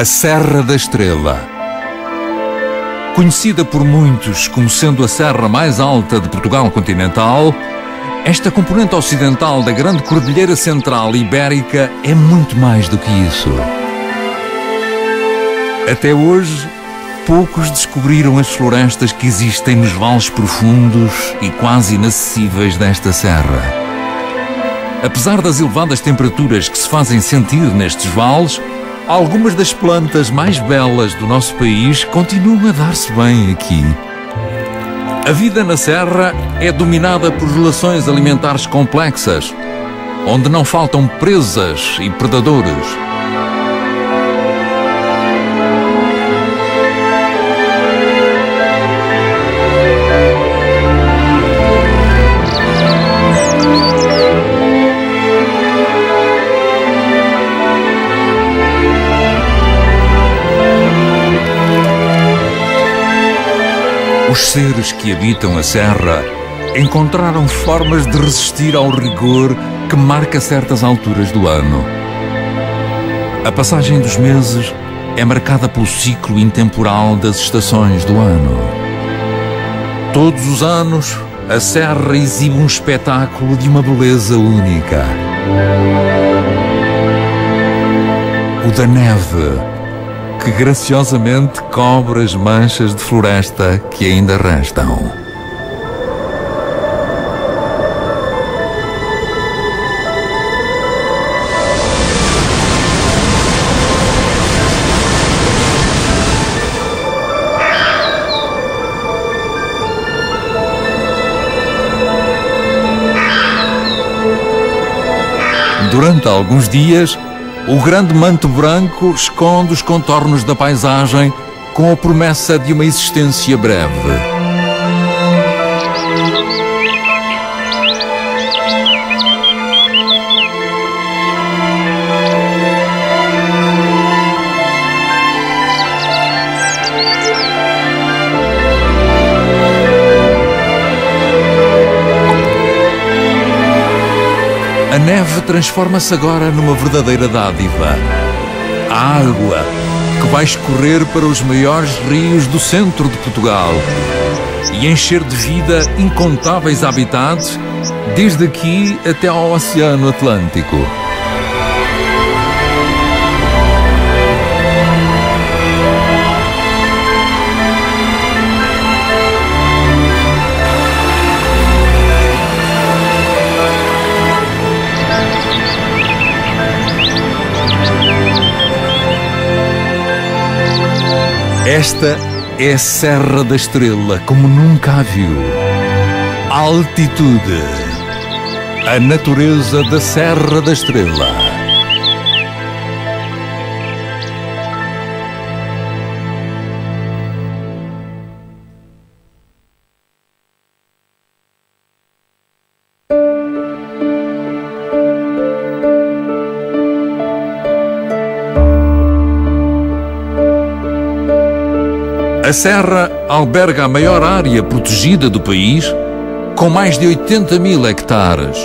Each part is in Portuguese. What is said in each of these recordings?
A Serra da Estrela. Conhecida por muitos como sendo a serra mais alta de Portugal continental, esta componente ocidental da grande Cordilheira Central Ibérica é muito mais do que isso. Até hoje, poucos descobriram as florestas que existem nos vales profundos e quase inacessíveis desta serra. Apesar das elevadas temperaturas que se fazem sentir nestes vales, algumas das plantas mais belas do nosso país continuam a dar-se bem aqui. A vida na serra é dominada por relações alimentares complexas, onde não faltam presas e predadores. Os seres que habitam a serra encontraram formas de resistir ao rigor que marca certas alturas do ano. A passagem dos meses é marcada pelo ciclo intemporal das estações do ano. Todos os anos, a serra exibe um espetáculo de uma beleza única. O da neve, que graciosamente cobre as manchas de floresta que ainda restam. Durante alguns dias, o grande manto branco esconde os contornos da paisagem com a promessa de uma existência breve. A neve transforma-se agora numa verdadeira dádiva. A água que vai escorrer para os maiores rios do centro de Portugal e encher de vida incontáveis habitats, desde aqui até ao Oceano Atlântico. Esta é a Serra da Estrela como nunca a viu. A altitude, a natureza da Serra da Estrela. A serra alberga a maior área protegida do país, com mais de 80 mil hectares.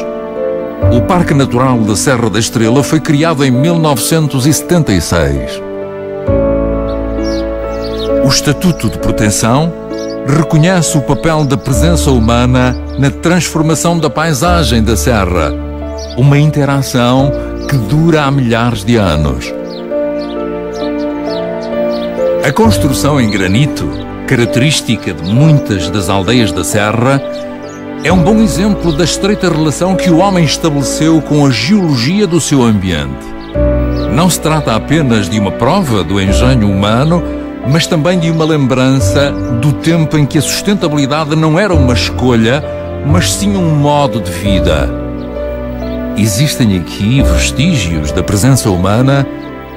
O Parque Natural da Serra da Estrela foi criado em 1976. O Estatuto de Proteção reconhece o papel da presença humana na transformação da paisagem da serra, uma interação que dura há milhares de anos. A construção em granito, característica de muitas das aldeias da serra, é um bom exemplo da estreita relação que o homem estabeleceu com a geologia do seu ambiente. Não se trata apenas de uma prova do engenho humano, mas também de uma lembrança do tempo em que a sustentabilidade não era uma escolha, mas sim um modo de vida. Existem aqui vestígios da presença humana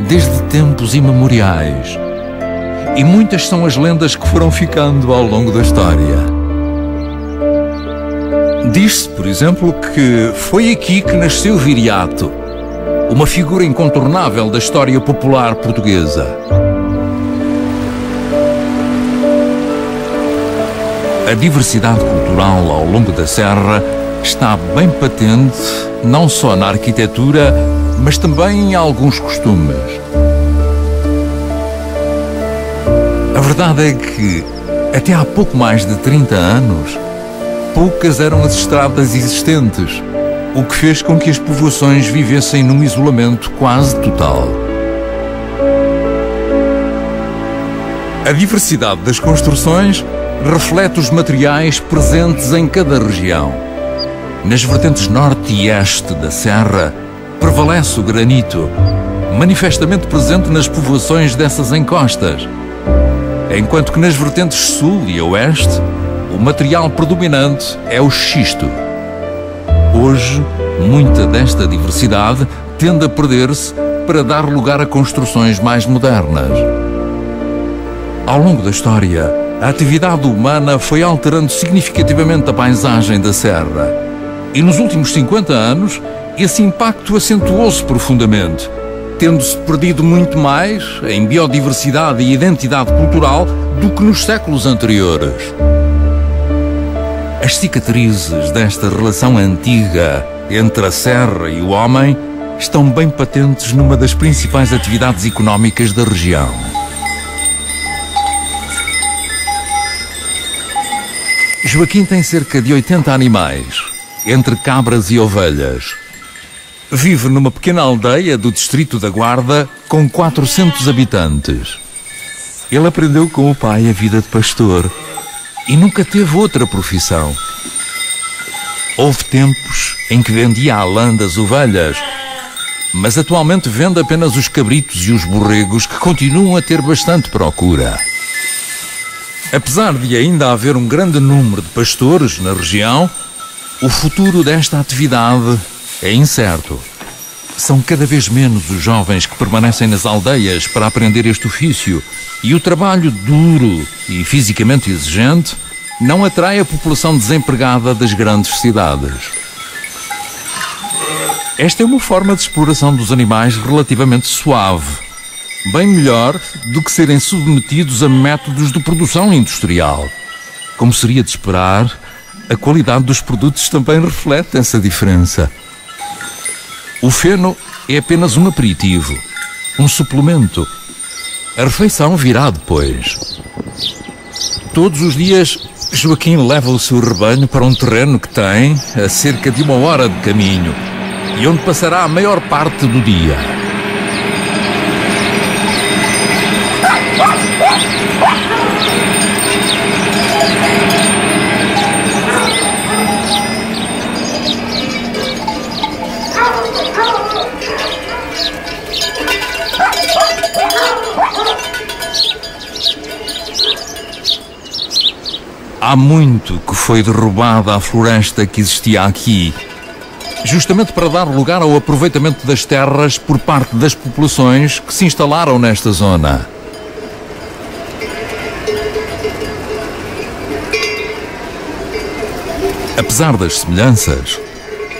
desde tempos imemoriais. E muitas são as lendas que foram ficando ao longo da história. Diz-se, por exemplo, que foi aqui que nasceu Viriato, uma figura incontornável da história popular portuguesa. A diversidade cultural ao longo da serra está bem patente, não só na arquitetura, mas também em alguns costumes. verdade é que, até há pouco mais de 30 anos, poucas eram as estradas existentes, o que fez com que as povoações vivessem num isolamento quase total. A diversidade das construções reflete os materiais presentes em cada região. Nas vertentes norte e este da serra, prevalece o granito, manifestamente presente nas povoações dessas encostas, enquanto que nas vertentes sul e oeste, o material predominante é o xisto. Hoje, muita desta diversidade tende a perder-se para dar lugar a construções mais modernas. Ao longo da história, a atividade humana foi alterando significativamente a paisagem da serra. E nos últimos 50 anos, esse impacto acentuou-se profundamente, tendo-se perdido muito mais em biodiversidade e identidade cultural do que nos séculos anteriores. As cicatrizes desta relação antiga entre a serra e o homem estão bem patentes numa das principais atividades económicas da região. Joaquim tem cerca de 80 animais, entre cabras e ovelhas. Vive numa pequena aldeia do distrito da Guarda com 400 habitantes. Ele aprendeu com o pai a vida de pastor e nunca teve outra profissão. Houve tempos em que vendia à lã das ovelhas, mas atualmente vende apenas os cabritos e os borregos, que continuam a ter bastante procura. Apesar de ainda haver um grande número de pastores na região, o futuro desta atividade é incerto. São cada vez menos os jovens que permanecem nas aldeias para aprender este ofício, e o trabalho duro e fisicamente exigente não atrai a população desempregada das grandes cidades. Esta é uma forma de exploração dos animais relativamente suave, bem melhor do que serem submetidos a métodos de produção industrial. Como seria de esperar, a qualidade dos produtos também reflete essa diferença. O feno é apenas um aperitivo, um suplemento. A refeição virá depois. Todos os dias, Joaquim leva o seu rebanho para um terreno que tem a cerca de 1 hora de caminho e onde passará a maior parte do dia. Há muito que foi derrubada a floresta que existia aqui, justamente para dar lugar ao aproveitamento das terras por parte das populações que se instalaram nesta zona. Apesar das semelhanças,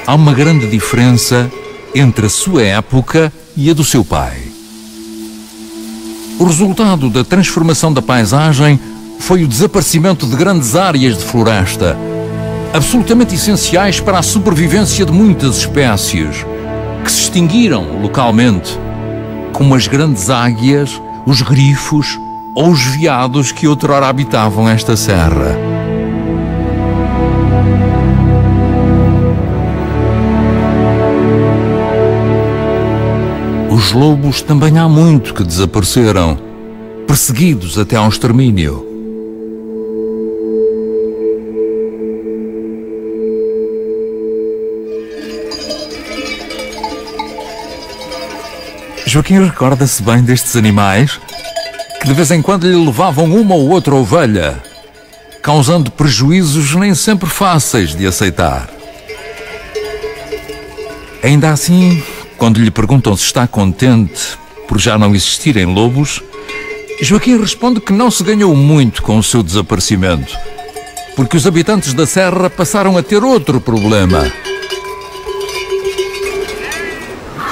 há uma grande diferença entre a sua época e a do seu pai. O resultado da transformação da paisagem foi o desaparecimento de grandes áreas de floresta, absolutamente essenciais para a sobrevivência de muitas espécies, que se extinguiram localmente, como as grandes águias, os grifos ou os veados que outrora habitavam esta serra. Os lobos também há muito que desapareceram, perseguidos até ao extermínio. Joaquim recorda-se bem destes animais, que de vez em quando lhe levavam uma ou outra ovelha, causando prejuízos nem sempre fáceis de aceitar. Ainda assim, quando lhe perguntam se está contente por já não existirem lobos, Joaquim responde que não se ganhou muito com o seu desaparecimento, porque os habitantes da serra passaram a ter outro problema.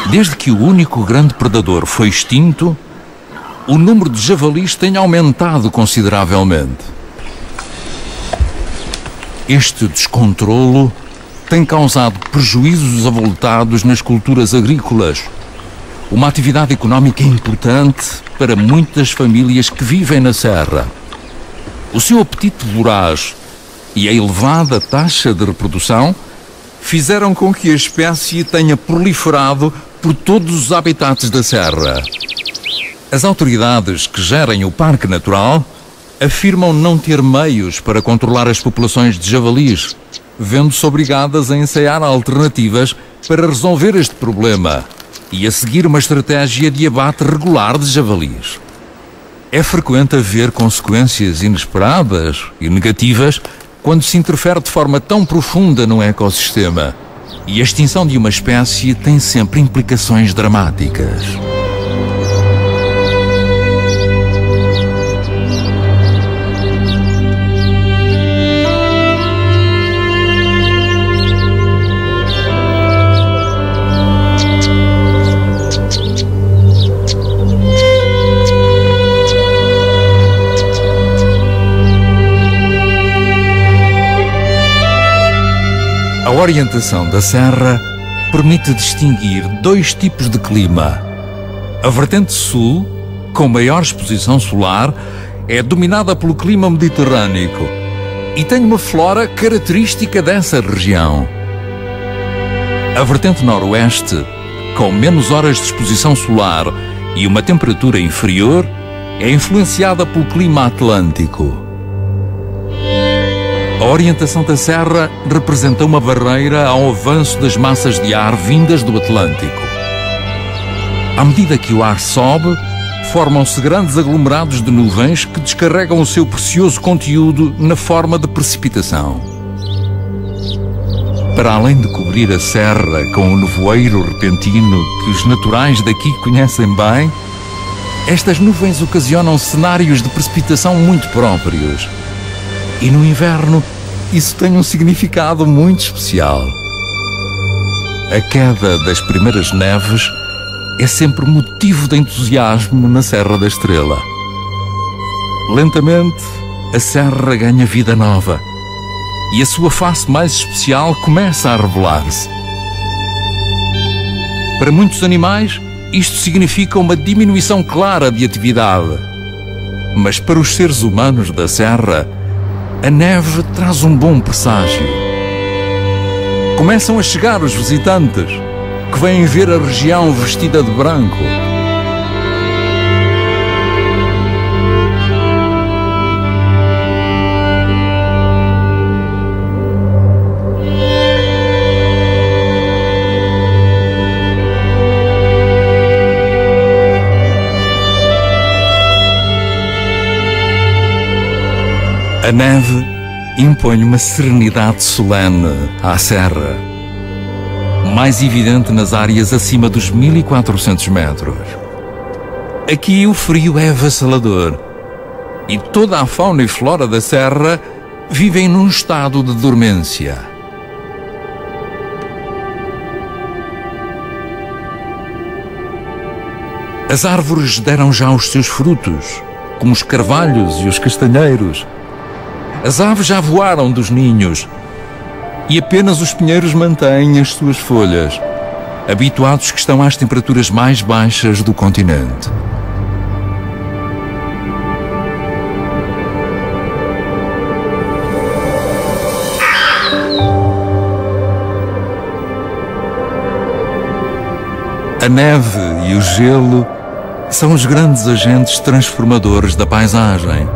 Desde que o único grande predador foi extinto, o número de javalis tem aumentado consideravelmente. Este descontrolo tem causado prejuízos avultados nas culturas agrícolas, uma atividade económica importante para muitas famílias que vivem na serra. O seu apetite voraz e a elevada taxa de reprodução fizeram com que a espécie tenha proliferado por todos os habitats da serra. As autoridades que gerem o Parque Natural afirmam não ter meios para controlar as populações de javalis, vendo-se obrigadas a ensaiar alternativas para resolver este problema e a seguir uma estratégia de abate regular de javalis. É frequente haver consequências inesperadas e negativas quando se interfere de forma tão profunda no ecossistema, e a extinção de uma espécie tem sempre implicações dramáticas. A orientação da serra permite distinguir dois tipos de clima. A vertente sul, com maior exposição solar, é dominada pelo clima mediterrâneo e tem uma flora característica dessa região. A vertente noroeste, com menos horas de exposição solar e uma temperatura inferior, é influenciada pelo clima atlântico. A orientação da serra representa uma barreira ao avanço das massas de ar vindas do Atlântico. À medida que o ar sobe, formam-se grandes aglomerados de nuvens que descarregam o seu precioso conteúdo na forma de precipitação. Para além de cobrir a serra com o nevoeiro repentino que os naturais daqui conhecem bem, estas nuvens ocasionam cenários de precipitação muito próprios. E no inverno, isso tem um significado muito especial. A queda das primeiras neves é sempre motivo de entusiasmo na Serra da Estrela. Lentamente, a serra ganha vida nova e a sua face mais especial começa a revelar-se. Para muitos animais, isto significa uma diminuição clara de atividade. Mas para os seres humanos da serra, a neve traz um bom presságio. Começam a chegar os visitantes, que vêm ver a região vestida de branco. A neve impõe uma serenidade solene à serra, mais evidente nas áreas acima dos 1400 metros. Aqui o frio é avassalador e toda a fauna e flora da serra vivem num estado de dormência. As árvores deram já os seus frutos, como os carvalhos e os castanheiros. As aves já voaram dos ninhos e apenas os pinheiros mantêm as suas folhas, habituados que estão às temperaturas mais baixas do continente. A neve e o gelo são os grandes agentes transformadores da paisagem.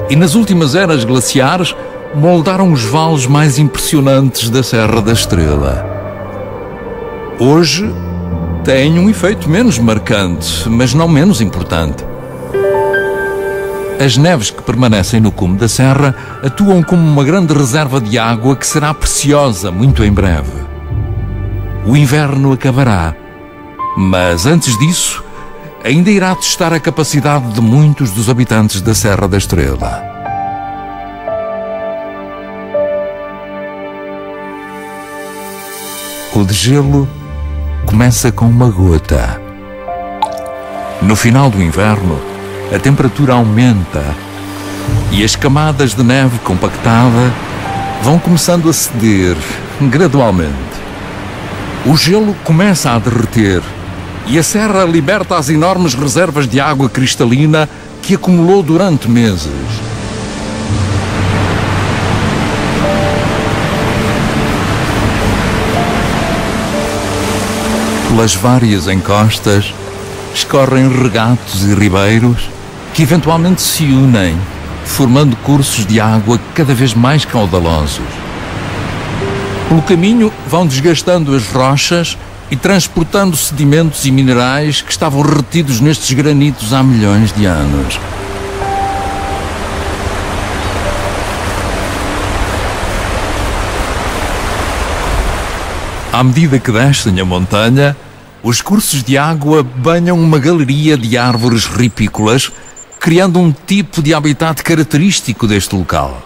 E nas últimas eras glaciares moldaram os vales mais impressionantes da Serra da Estrela. Hoje têm um efeito menos marcante, mas não menos importante. As neves que permanecem no cume da serra atuam como uma grande reserva de água que será preciosa muito em breve. O inverno acabará, mas antes disso, ainda irá testar a capacidade de muitos dos habitantes da Serra da Estrela. O degelo começa com uma gota. No final do inverno, a temperatura aumenta e as camadas de neve compactada vão começando a ceder gradualmente. O gelo começa a derreter e a serra liberta as enormes reservas de água cristalina que acumulou durante meses. pelas várias encostas, escorrem regatos e ribeiros que eventualmente se unem, formando cursos de água cada vez mais caudalosos. Pelo caminho vão desgastando as rochas e transportando sedimentos e minerais que estavam retidos nestes granitos há milhões de anos. À medida que descem a montanha, os cursos de água banham uma galeria de árvores ripícolas, criando um tipo de habitat característico deste local.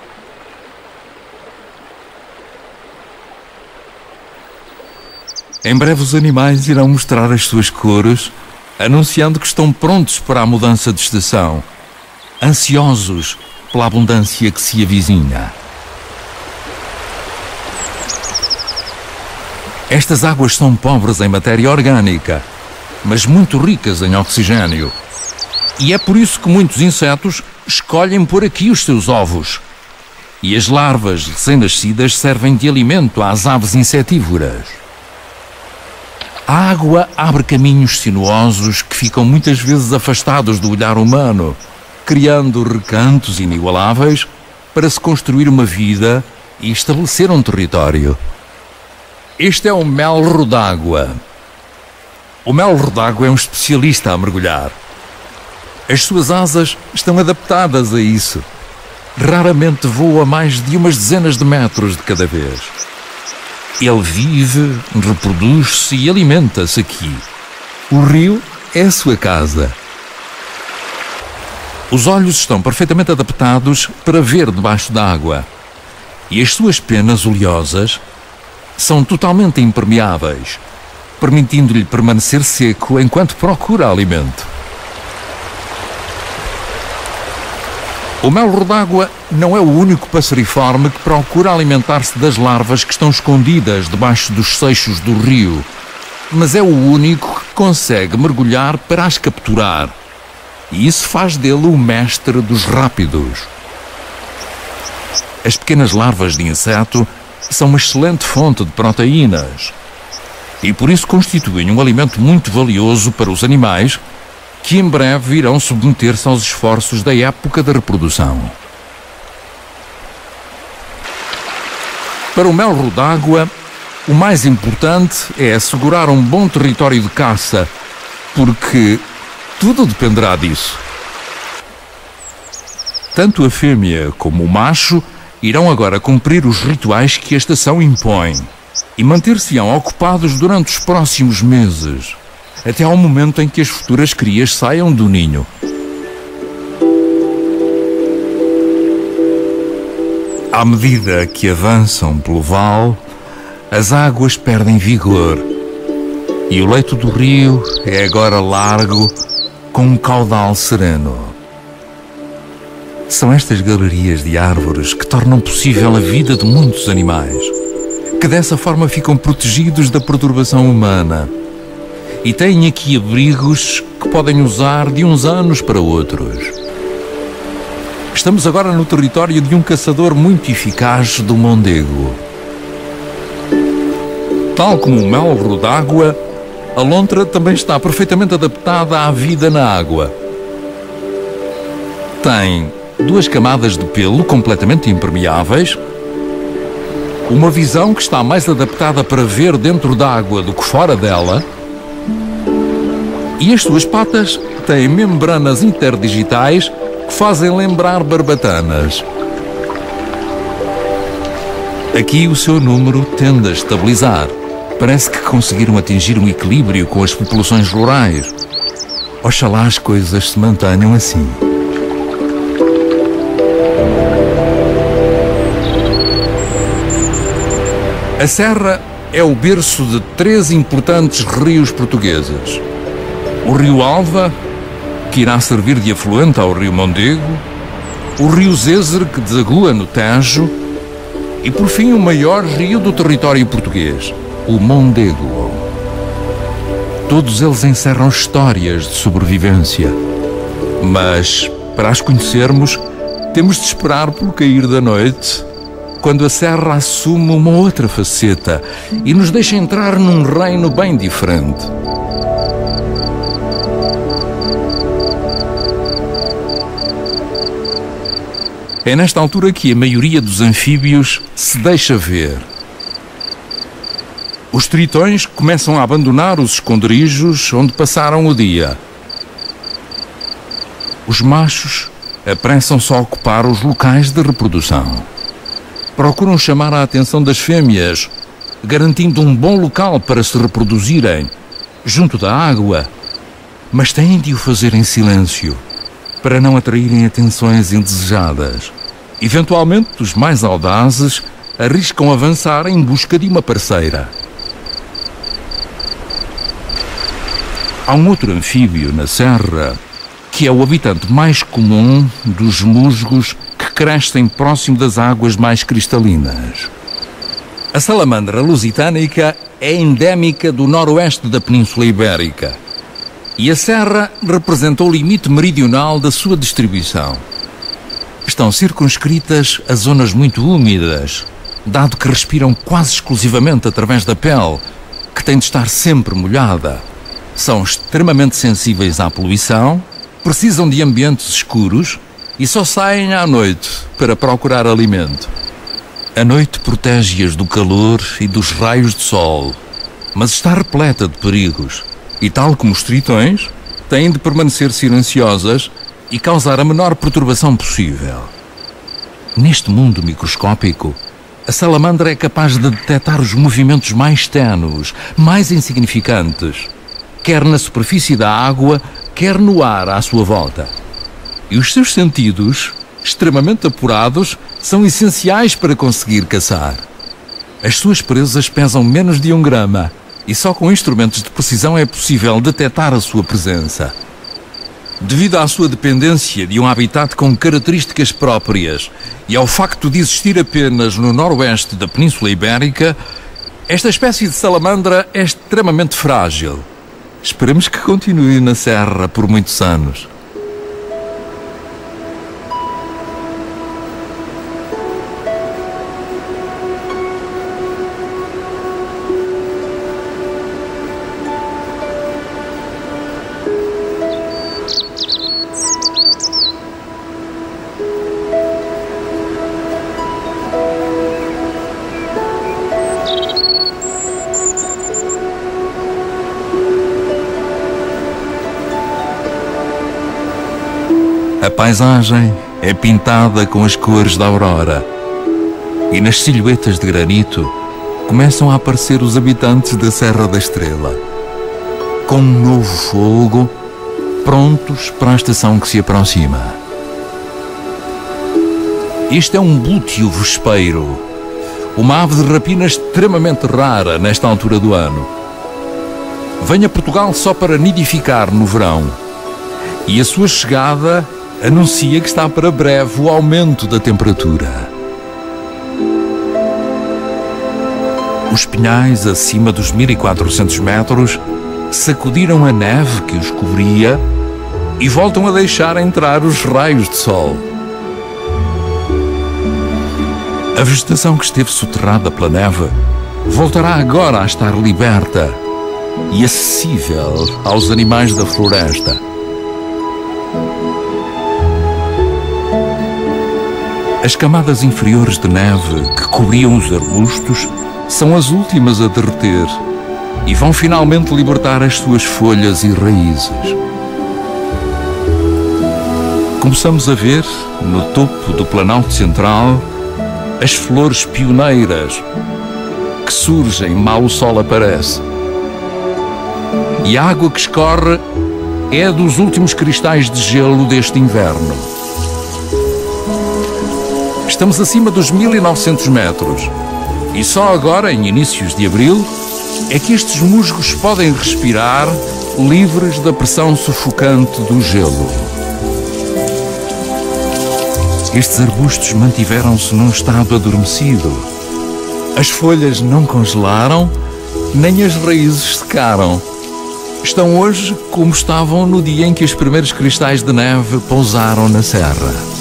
Em breve os animais irão mostrar as suas cores, anunciando que estão prontos para a mudança de estação, ansiosos pela abundância que se avizinha. Estas águas são pobres em matéria orgânica, mas muito ricas em oxigênio. E é por isso que muitos insetos escolhem pôr aqui os seus ovos. E as larvas recém-nascidas servem de alimento às aves insetívoras. A água abre caminhos sinuosos que ficam muitas vezes afastados do olhar humano, criando recantos inigualáveis para se construir uma vida e estabelecer um território. Este é o melro d'água. O melro d'água é um especialista a mergulhar. As suas asas estão adaptadas a isso. Raramente voa a mais de umas dezenas de metros de cada vez. Ele vive, reproduz-se e alimenta-se aqui. O rio é a sua casa. Os olhos estão perfeitamente adaptados para ver debaixo d'água. E as suas penas oleosas são totalmente impermeáveis, permitindo-lhe permanecer seco enquanto procura alimento. O melro d'água não é o único passeriforme que procura alimentar-se das larvas que estão escondidas debaixo dos seixos do rio, mas é o único que consegue mergulhar para as capturar, e isso faz dele o mestre dos rápidos. As pequenas larvas de inseto são uma excelente fonte de proteínas e por isso constituem um alimento muito valioso para os animais que em breve irão submeter-se aos esforços da época da reprodução. Para o melro d'água, o mais importante é assegurar um bom território de caça, porque tudo dependerá disso. Tanto a fêmea como o macho irão agora cumprir os rituais que a estação impõe e manter-se-ão ocupados durante os próximos meses, até ao momento em que as futuras crias saiam do ninho. À medida que avançam pelo vale, as águas perdem vigor e o leito do rio é agora largo, com um caudal sereno. São estas galerias de árvores que tornam possível a vida de muitos animais, que dessa forma ficam protegidos da perturbação humana e têm aqui abrigos que podem usar de uns anos para outros. Estamos agora no território de um caçador muito eficaz do mondego. Tal como o melro d'água, a lontra também está perfeitamente adaptada à vida na água. Tem 2 camadas de pelo completamente impermeáveis, uma visão que está mais adaptada para ver dentro da água do que fora dela, e as suas patas têm membranas interdigitais que fazem lembrar barbatanas. Aqui o seu número tende a estabilizar. Parece que conseguiram atingir um equilíbrio com as populações rurais. Oxalá as coisas se mantenham assim. A Serra é o berço de 3 importantes rios portugueses. O Rio Alva, que irá servir de afluente ao Rio Mondego, o Rio Zézer, que desagua no Tejo, e por fim o maior rio do território português, o Mondego. Todos eles encerram histórias de sobrevivência, mas para as conhecermos temos de esperar pelo cair da noite, quando a serra assume uma outra faceta e nos deixa entrar num reino bem diferente. É nesta altura que a maioria dos anfíbios se deixa ver. Os tritões começam a abandonar os esconderijos onde passaram o dia. Os machos apressam-se a ocupar os locais de reprodução. Procuram chamar a atenção das fêmeas, garantindo um bom local para se reproduzirem, junto da água, mas têm de o fazer em silêncio, para não atraírem atenções indesejadas. Eventualmente, os mais audazes arriscam avançar em busca de uma parceira. Há um outro anfíbio na serra, que é o habitante mais comum dos musgos que crescem próximo das águas mais cristalinas. A salamandra lusitânica é endémica do noroeste da Península Ibérica e a serra representa o limite meridional da sua distribuição. Estão circunscritas a zonas muito úmidas, dado que respiram quase exclusivamente através da pele, que tem de estar sempre molhada. São extremamente sensíveis à poluição, precisam de ambientes escuros e só saem à noite para procurar alimento. A noite protege-as do calor e dos raios de sol, mas está repleta de perigos e, tal como os tritões, têm de permanecer silenciosas e causar a menor perturbação possível. Neste mundo microscópico, a salamandra é capaz de detectar os movimentos mais ténues, mais insignificantes, quer na superfície da água, quer no ar à sua volta. E os seus sentidos, extremamente apurados, são essenciais para conseguir caçar. As suas presas pesam menos de 1 grama e só com instrumentos de precisão é possível detectar a sua presença. Devido à sua dependência de um habitat com características próprias e ao facto de existir apenas no noroeste da Península Ibérica, esta espécie de salamandra é extremamente frágil. Esperemos que continue na serra por muitos anos. A paisagem é pintada com as cores da aurora e nas silhuetas de granito começam a aparecer os habitantes da Serra da Estrela, com um novo fogo, prontos para a estação que se aproxima. Este é um búteo vespeiro, uma ave de rapina extremamente rara nesta altura do ano. Vem a Portugal só para nidificar no verão e a sua chegada anuncia que está para breve o aumento da temperatura. Os pinhais acima dos 1400 metros sacudiram a neve que os cobria e voltam a deixar entrar os raios de sol. A vegetação que esteve soterrada pela neve voltará agora a estar liberta e acessível aos animais da floresta. As camadas inferiores de neve que cobriam os arbustos são as últimas a derreter e vão finalmente libertar as suas folhas e raízes. Começamos a ver, no topo do Planalto Central, as flores pioneiras que surgem mal o sol aparece. E a água que escorre é a dos últimos cristais de gelo deste inverno. Estamos acima dos 1900 metros e só agora, em inícios de abril, é que estes musgos podem respirar livres da pressão sufocante do gelo. Estes arbustos mantiveram-se num estado adormecido. As folhas não congelaram, nem as raízes secaram. Estão hoje como estavam no dia em que os primeiros cristais de neve pousaram na serra.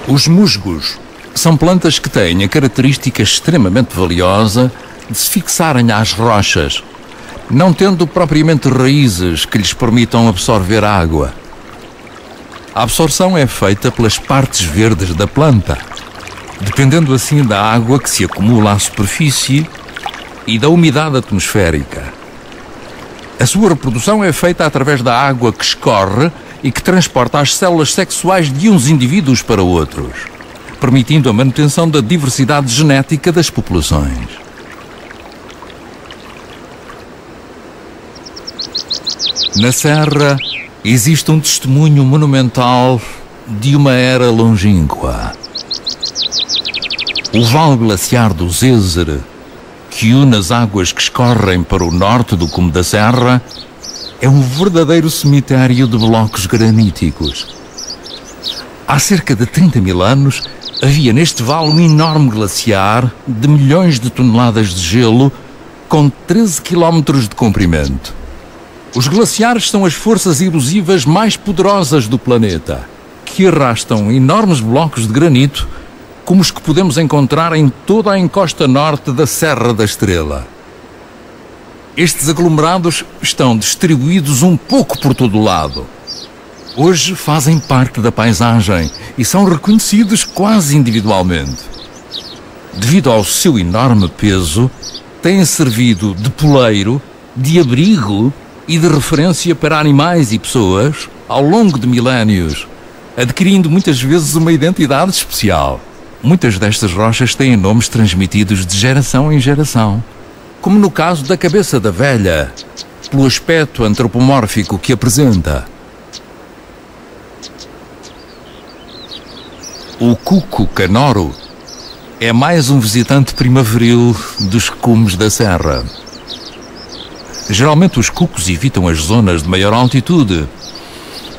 Os musgos são plantas que têm a característica extremamente valiosa de se fixarem às rochas, não tendo propriamente raízes que lhes permitam absorver água. A absorção é feita pelas partes verdes da planta, dependendo assim da água que se acumula à superfície e da umidade atmosférica. A sua reprodução é feita através da água que escorre e que transporta as células sexuais de uns indivíduos para outros, permitindo a manutenção da diversidade genética das populações. Na Serra existe um testemunho monumental de uma era longínqua. O Vale Glaciar do Zézer, que une as águas que escorrem para o norte do cume da Serra, é um verdadeiro cemitério de blocos graníticos. Há cerca de 30 mil anos, havia neste vale um enorme glaciar de milhões de toneladas de gelo com 13 quilómetros de comprimento. Os glaciares são as forças erosivas mais poderosas do planeta, que arrastam enormes blocos de granito como os que podemos encontrar em toda a encosta norte da Serra da Estrela. Estes aglomerados estão distribuídos um pouco por todo o lado. Hoje fazem parte da paisagem e são reconhecidos quase individualmente. Devido ao seu enorme peso, têm servido de poleiro, de abrigo e de referência para animais e pessoas ao longo de milénios, adquirindo muitas vezes uma identidade especial. Muitas destas rochas têm nomes transmitidos de geração em geração, como no caso da Cabeça da Velha, pelo aspecto antropomórfico que apresenta. O cuco canoro é mais um visitante primaveril dos cumes da Serra. Geralmente os cucos evitam as zonas de maior altitude,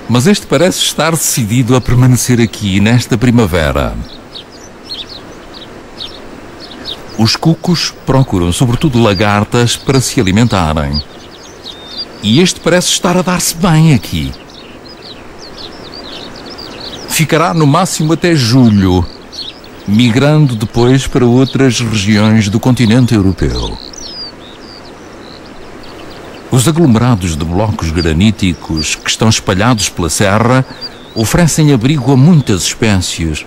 mas este parece estar decidido a permanecer aqui nesta primavera. Os cucos procuram sobretudo lagartas para se alimentarem. E este parece estar a dar-se bem aqui. Ficará no máximo até julho, migrando depois para outras regiões do continente europeu. Os aglomerados de blocos graníticos que estão espalhados pela serra oferecem abrigo a muitas espécies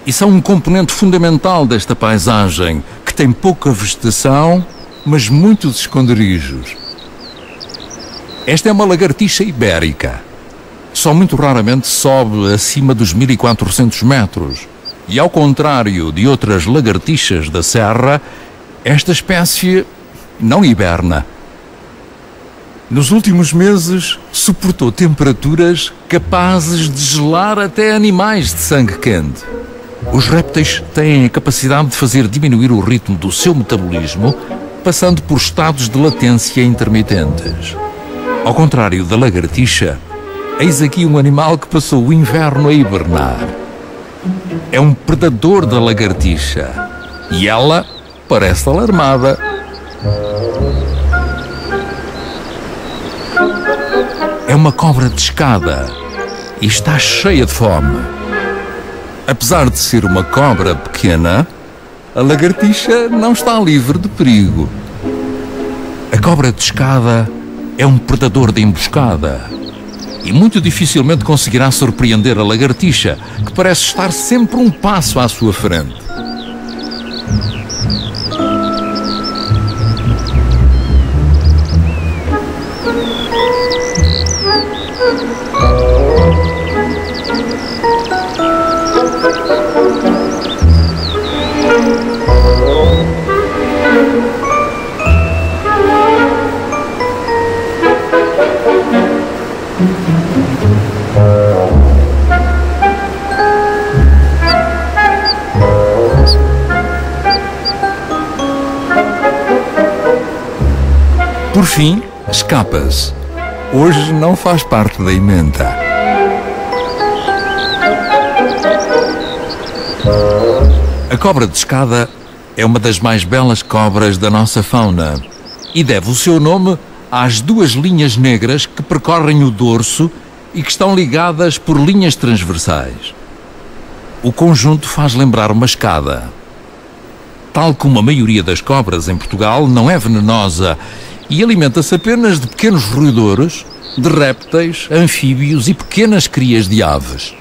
e são um componente fundamental desta paisagem que tem pouca vegetação, mas muitos esconderijos. Esta é uma lagartixa ibérica. Só muito raramente sobe acima dos 1400 metros. E ao contrário de outras lagartixas da serra, esta espécie não hiberna. Nos últimos meses, suportou temperaturas capazes de gelar até animais de sangue quente. Os répteis têm a capacidade de fazer diminuir o ritmo do seu metabolismo, passando por estados de latência intermitentes. Ao contrário da lagartixa, eis aqui um animal que passou o inverno a hibernar. É um predador da lagartixa e ela parece alarmada. É uma cobra de escada e está cheia de fome. Apesar de ser uma cobra pequena, a lagartixa não está livre de perigo. A cobra de escada é um predador de emboscada e muito dificilmente conseguirá surpreender a lagartixa, que parece estar sempre um passo à sua frente. Por fim, escapa-se. Hoje não faz parte da emenda. A cobra de escada é uma das mais belas cobras da nossa fauna e deve o seu nome às duas linhas negras que percorrem o dorso e que estão ligadas por linhas transversais. O conjunto faz lembrar uma escada. Tal como a maioria das cobras em Portugal, não é venenosa e alimenta-se apenas de pequenos roedores, de répteis, anfíbios e pequenas crias de aves.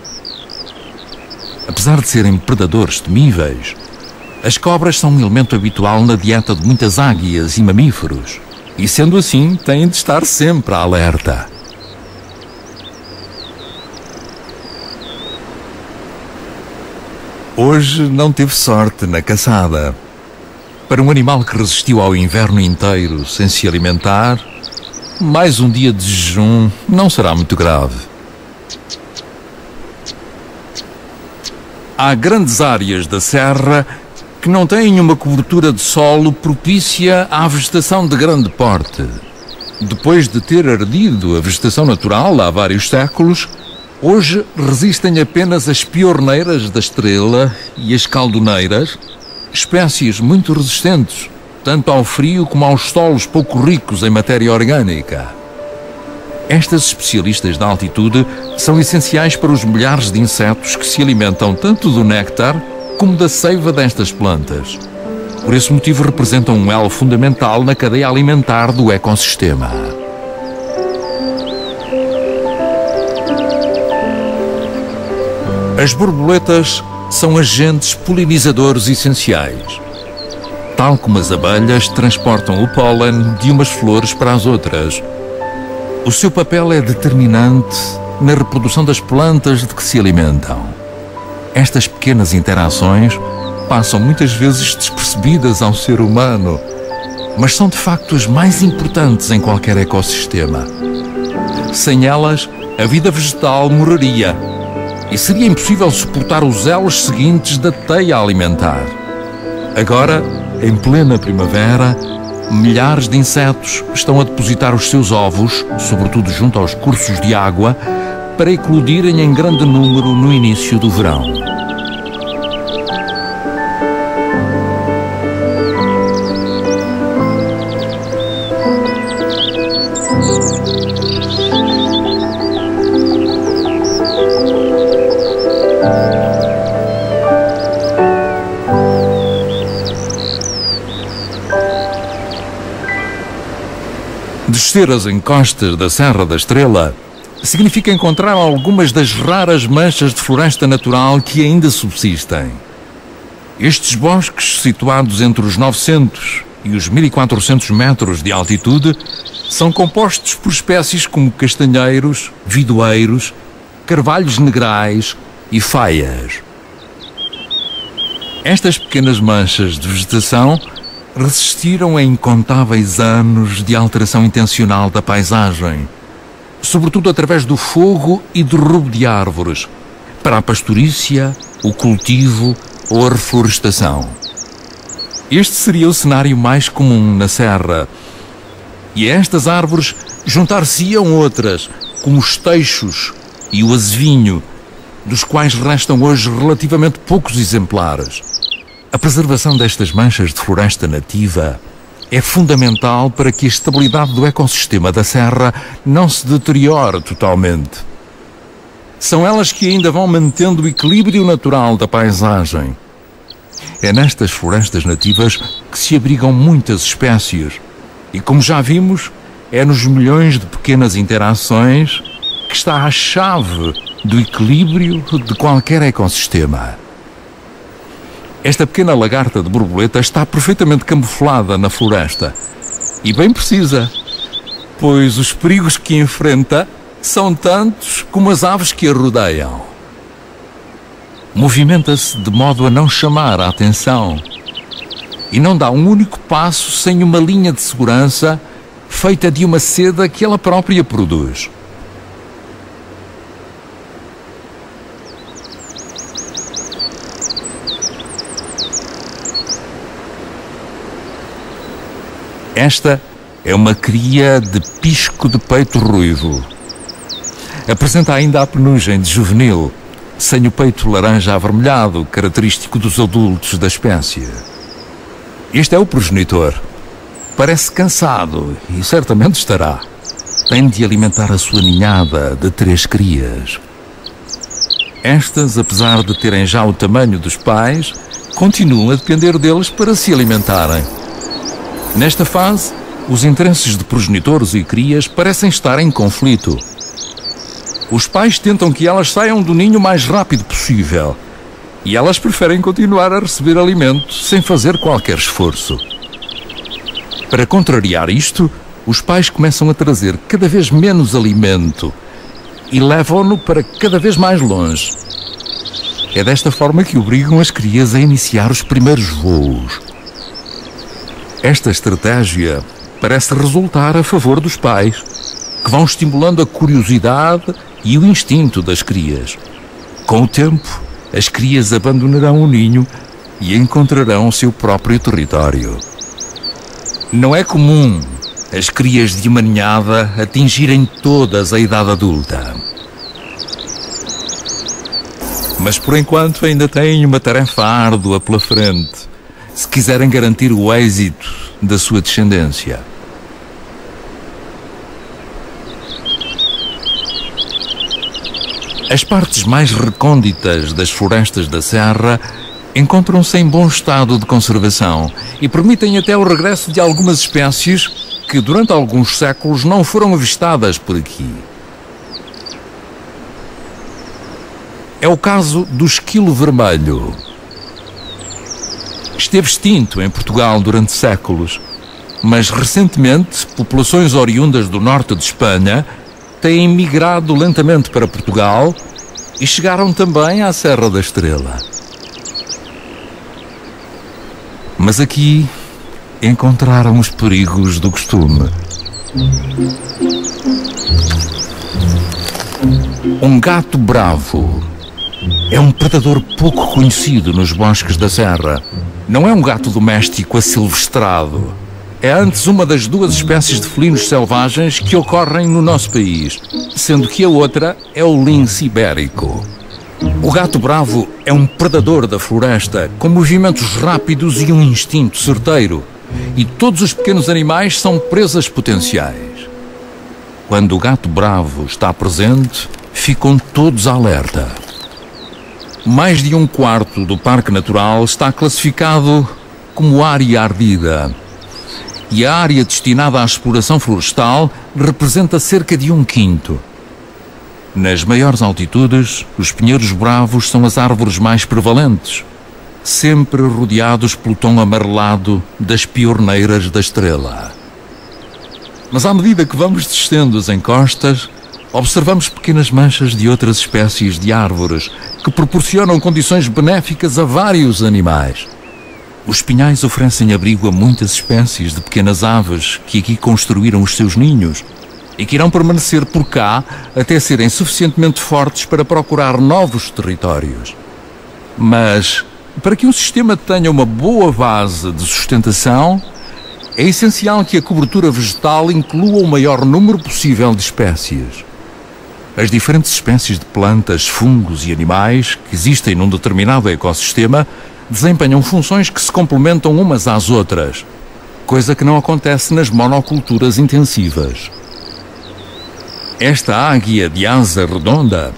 Apesar de serem predadores temíveis, as cobras são um elemento habitual na dieta de muitas águias e mamíferos, e sendo assim, têm de estar sempre alerta. Hoje não tive sorte na caçada. Para um animal que resistiu ao inverno inteiro sem se alimentar, mais um dia de jejum não será muito grave. Há grandes áreas da serra que não têm uma cobertura de solo propícia à vegetação de grande porte. Depois de ter ardido a vegetação natural há vários séculos, hoje resistem apenas as piorneiras da estrela e as caldoneiras, espécies muito resistentes, tanto ao frio como aos solos pouco ricos em matéria orgânica. Estas especialistas da altitude são essenciais para os milhares de insetos que se alimentam tanto do néctar como da seiva destas plantas. Por esse motivo representam um elo fundamental na cadeia alimentar do ecossistema. As borboletas são agentes polinizadores essenciais. Tal como as abelhas transportam o pólen de umas flores para as outras. O seu papel é determinante na reprodução das plantas de que se alimentam. Estas pequenas interações passam muitas vezes despercebidas ao ser humano, mas são de facto as mais importantes em qualquer ecossistema. Sem elas, a vida vegetal morreria e seria impossível suportar os elos seguintes da teia alimentar. Agora, em plena primavera, milhares de insetos estão a depositar os seus ovos, sobretudo junto aos cursos de água, para eclodirem em grande número no início do verão. Descer as encostas da Serra da Estrela significa encontrar algumas das raras manchas de floresta natural que ainda subsistem. Estes bosques, situados entre os 900 e os 1400 metros de altitude, são compostos por espécies como castanheiros, vidoeiros, carvalhos negrais e faias. Estas pequenas manchas de vegetação resistiram a incontáveis anos de alteração intencional da paisagem, sobretudo através do fogo e derrubo de árvores, para a pastorícia, o cultivo ou a reflorestação. Este seria o cenário mais comum na serra. E a estas árvores juntar-se-iam outras, como os teixos e o azevinho, dos quais restam hoje relativamente poucos exemplares. A preservação destas manchas de floresta nativa é fundamental para que a estabilidade do ecossistema da serra não se deteriore totalmente. São elas que ainda vão mantendo o equilíbrio natural da paisagem. É nestas florestas nativas que se abrigam muitas espécies e, como já vimos, é nos milhões de pequenas interações que está a chave do equilíbrio de qualquer ecossistema. Esta pequena lagarta de borboleta está perfeitamente camuflada na floresta. E bem precisa, pois os perigos que enfrenta são tantos como as aves que a rodeiam. Movimenta-se de modo a não chamar a atenção e não dá um único passo sem uma linha de segurança feita de uma seda que ela própria produz. Esta é uma cria de pisco de peito ruivo. Apresenta ainda a penugem de juvenil, sem o peito laranja avermelhado, característico dos adultos da espécie. Este é o progenitor. Parece cansado e certamente estará. Tem de alimentar a sua ninhada de 3 crias. Estas, apesar de terem já o tamanho dos pais, continuam a depender deles para se alimentarem. Nesta fase, os interesses de progenitores e crias parecem estar em conflito. Os pais tentam que elas saiam do ninho o mais rápido possível e elas preferem continuar a receber alimento sem fazer qualquer esforço. Para contrariar isto, os pais começam a trazer cada vez menos alimento e levam-no para cada vez mais longe. É desta forma que obrigam as crias a iniciar os primeiros voos. Esta estratégia parece resultar a favor dos pais, que vão estimulando a curiosidade e o instinto das crias. Com o tempo, as crias abandonarão o ninho e encontrarão o seu próprio território. Não é comum as crias de uma ninhada atingirem todas a idade adulta. Mas por enquanto ainda têm uma tarefa árdua pela frente, se quiserem garantir o êxito da sua descendência. As partes mais recônditas das florestas da Serra encontram-se em bom estado de conservação e permitem até o regresso de algumas espécies que durante alguns séculos não foram avistadas por aqui. É o caso do esquilo vermelho. Esteve extinto em Portugal durante séculos, mas recentemente populações oriundas do norte de Espanha têm migrado lentamente para Portugal e chegaram também à Serra da Estrela. Mas aqui encontraram os perigos do costume. Um gato bravo é um predador pouco conhecido nos bosques da Serra. Não é um gato doméstico asilvestrado. É antes uma das duas espécies de felinos selvagens que ocorrem no nosso país, sendo que a outra é o lince ibérico. O gato bravo é um predador da floresta, com movimentos rápidos e um instinto certeiro, e todos os pequenos animais são presas potenciais. Quando o gato bravo está presente, ficam todos alerta. Mais de um quarto do Parque Natural está classificado como área ardida, e a área destinada à exploração florestal representa cerca de 1/5. Nas maiores altitudes, os pinheiros bravos são as árvores mais prevalentes, sempre rodeados pelo tom amarelado das piorneiras da estrela. Mas à medida que vamos descendo as encostas, observamos pequenas manchas de outras espécies de árvores que proporcionam condições benéficas a vários animais. Os pinhais oferecem abrigo a muitas espécies de pequenas aves que aqui construíram os seus ninhos e que irão permanecer por cá até serem suficientemente fortes para procurar novos territórios. Mas, para que um sistema tenha uma boa base de sustentação, é essencial que a cobertura vegetal inclua o maior número possível de espécies. As diferentes espécies de plantas, fungos e animais que existem num determinado ecossistema desempenham funções que se complementam umas às outras, coisa que não acontece nas monoculturas intensivas. Esta águia de asa redonda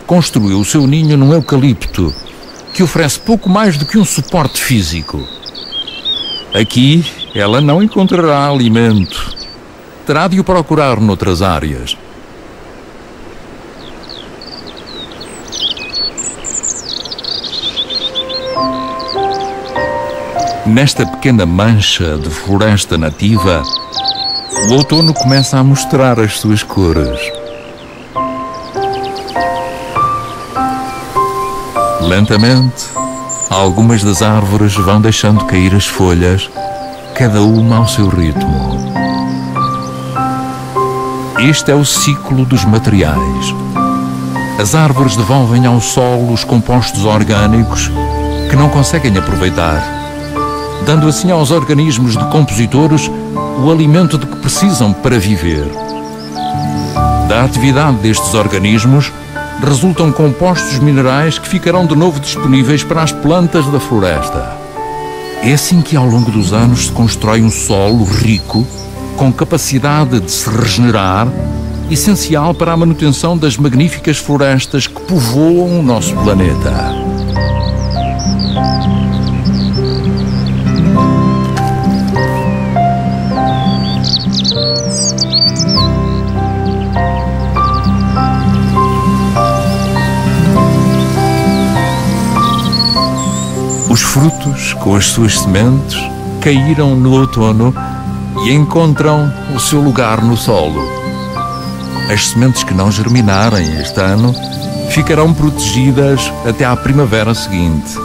construiu o seu ninho num eucalipto, que oferece pouco mais do que um suporte físico. Aqui, ela não encontrará alimento. Terá de o procurar noutras áreas. Nesta pequena mancha de floresta nativa, o outono começa a mostrar as suas cores. Lentamente, algumas das árvores vão deixando cair as folhas, cada uma ao seu ritmo. Este é o ciclo dos materiais. As árvores devolvem ao solo os compostos orgânicos que não conseguem aproveitar, dando assim aos organismos decompositores o alimento de que precisam para viver. Da atividade destes organismos resultam compostos minerais que ficarão de novo disponíveis para as plantas da floresta. É assim que ao longo dos anos se constrói um solo rico, com capacidade de se regenerar essencial para a manutenção das magníficas florestas que povoam o nosso planeta. Os frutos, com as suas sementes, caíram no outono e encontram o seu lugar no solo. As sementes que não germinarem este ano ficarão protegidas até à primavera seguinte.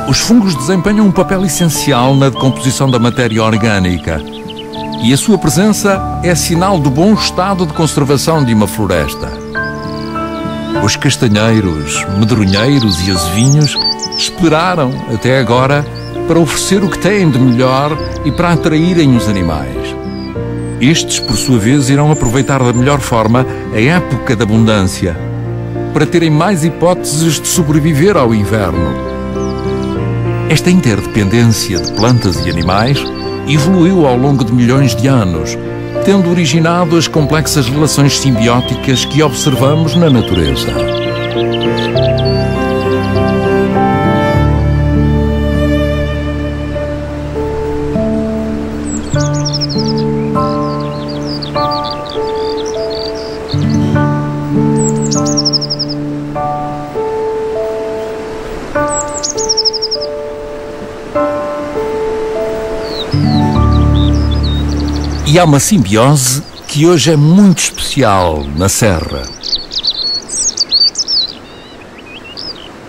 Os fungos desempenham um papel essencial na decomposição da matéria orgânica e a sua presença é sinal do bom estado de conservação de uma floresta. Os castanheiros, medronheiros e azevinhos esperaram até agora para oferecer o que têm de melhor e para atraírem os animais. Estes, por sua vez, irão aproveitar da melhor forma a época de abundância para terem mais hipóteses de sobreviver ao inverno. Esta interdependência de plantas e animais evoluiu ao longo de milhões de anos, tendo originado as complexas relações simbióticas que observamos na natureza. E há uma simbiose que hoje é muito especial na Serra.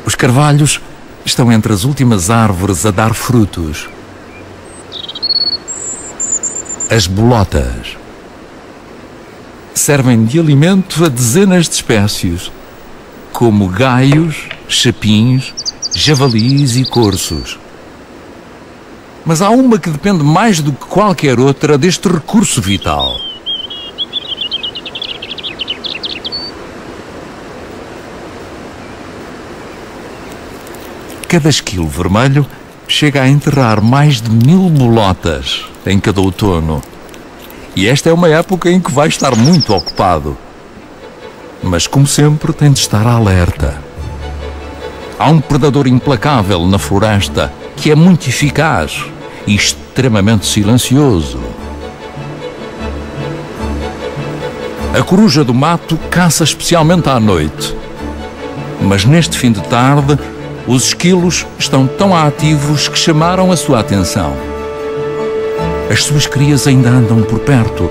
Os carvalhos estão entre as últimas árvores a dar frutos. As bolotas servem de alimento a dezenas de espécies, como gaios, chapins, javalis e corços. Mas há uma que depende mais do que qualquer outra deste recurso vital. Cada esquilo vermelho chega a enterrar mais de 1000 bolotas em cada outono. E esta é uma época em que vai estar muito ocupado. Mas, como sempre, tem de estar alerta. Há um predador implacável na floresta que é muito eficaz e extremamente silencioso. A coruja do mato caça especialmente à noite. Mas neste fim de tarde, os esquilos estão tão ativos que chamaram a sua atenção. As suas crias ainda andam por perto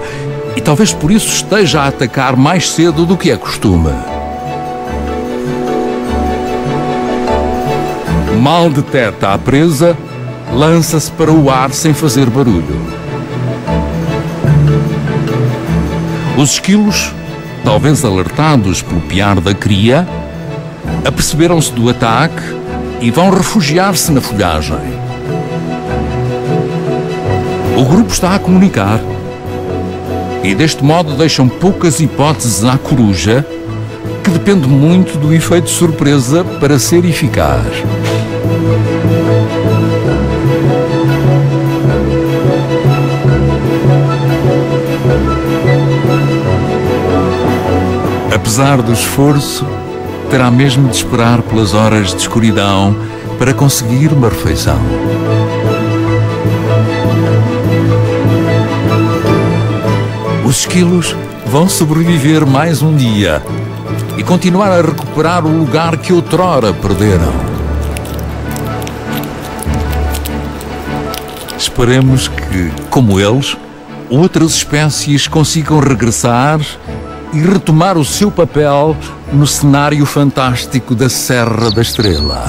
e talvez por isso esteja a atacar mais cedo do que é costume. Mal detecta a presa, lança-se para o ar sem fazer barulho. Os esquilos, talvez alertados pelo piar da cria, aperceberam-se do ataque e vão refugiar-se na folhagem. O grupo está a comunicar e deste modo deixam poucas hipóteses à coruja, que depende muito do efeito de surpresa para ser eficaz. Apesar do esforço, terá mesmo de esperar pelas horas de escuridão para conseguir uma refeição. Os esquilos vão sobreviver mais um dia e continuar a recuperar o lugar que outrora perderam. Esperemos que, como eles, outras espécies consigam regressar e retomar o seu papel no cenário fantástico da Serra da Estrela.